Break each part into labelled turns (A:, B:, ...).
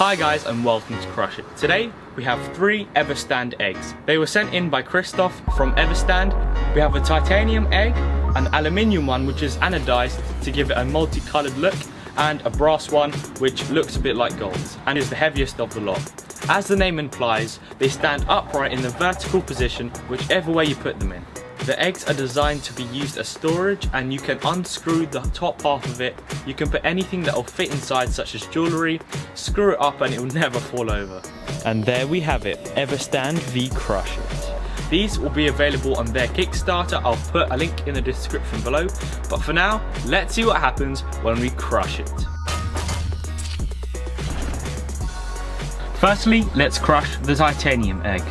A: Hi guys and welcome to Crush It. Today we have 3 Everstand eggs. They were sent in by Christoph from Everstand. We have a titanium egg, an aluminium one which is anodized to give it a multicolored look, and a brass one which looks a bit like gold and is the heaviest of the lot. As the name implies, they stand upright in the vertical position whichever way you put them in. The eggs are designed to be used as storage, and you can unscrew the top half of it. You can put anything that will fit inside, such as jewellery, screw it up and it will never fall over. And there we have it, Everstand v Crush It. These will be available on their Kickstarter. I'll put a link in the description below. But for now, let's see what happens when we crush it. Firstly, let's crush the titanium egg.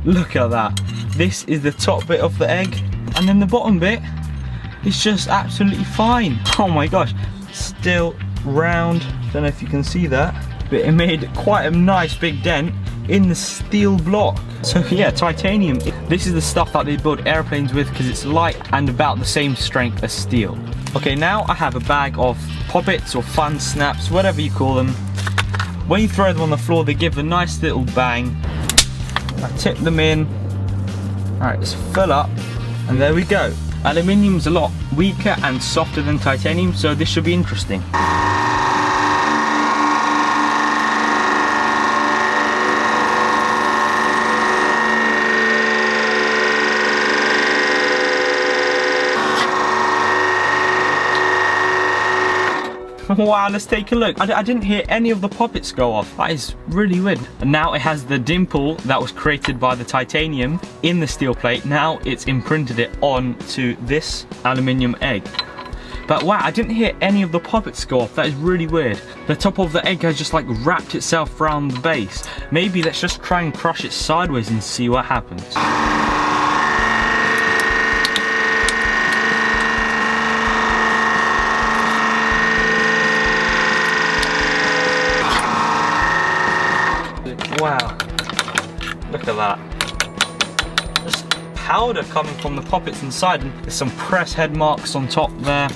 A: Look at that. This is the top bit of the egg, and then the bottom bit is just absolutely fine. Oh my gosh, still round. Don't know if you can see that, but it made quite a nice big dent in the steel block. So yeah, titanium. This is the stuff that they build airplanes with because it's light and about the same strength as steel. Okay, now I have a bag of poppets or fun snaps, whatever you call them. When you throw them on the floor, they give a nice little bang. I tip them in. Alright, let's fill up, and there we go. Aluminium's a lot weaker and softer than titanium, so this should be interesting. Wow, let's take a look. I didn't hear any of the poppets go off. That is really weird. And now it has the dimple that was created by the titanium in the steel plate. Now it's imprinted it onto this aluminium egg. But wow, I didn't hear any of the poppets go off. That is really weird. The top of the egg has just like wrapped itself around the base. Maybe let's just try and crush it sideways and see what happens. Wow, look at that. Just powder coming from the poppets inside, and there's some press head marks on top there.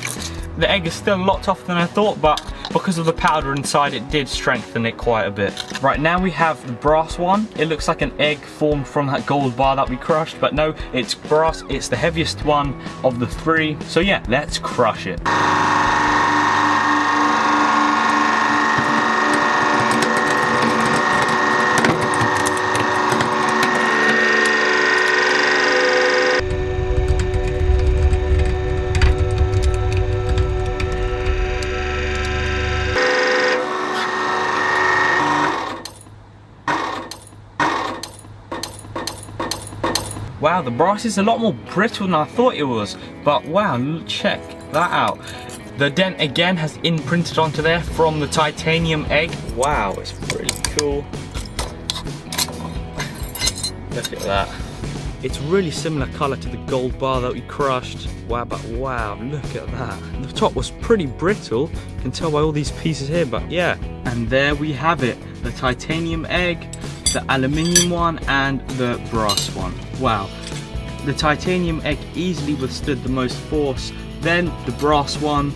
A: The egg is still a lot tougher than I thought, but because of the powder inside, it did strengthen it quite a bit. Right, now we have the brass one. It looks like an egg formed from that gold bar that we crushed, but no, it's brass. It's the heaviest one of the 3. So yeah, let's crush it. Wow, the brass is a lot more brittle than I thought it was. But wow, check that out. The dent again has imprinted onto there from the titanium egg. Wow, it's really cool. Look at that. It's really similar colour to the gold bar that we crushed. Wow, but wow, look at that. The top was pretty brittle. You can tell by all these pieces here, but yeah. And there we have it. The titanium egg, the aluminium one, and the brass one. Wow, the titanium egg easily withstood the most force, then the brass one,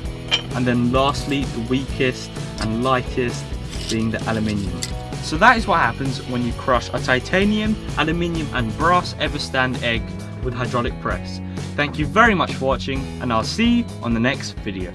A: and then lastly the weakest and lightest being the aluminium. So that is what happens when you crush a titanium, aluminium and brass Everstand egg with hydraulic press. Thank you very much for watching, and I'll see you on the next video.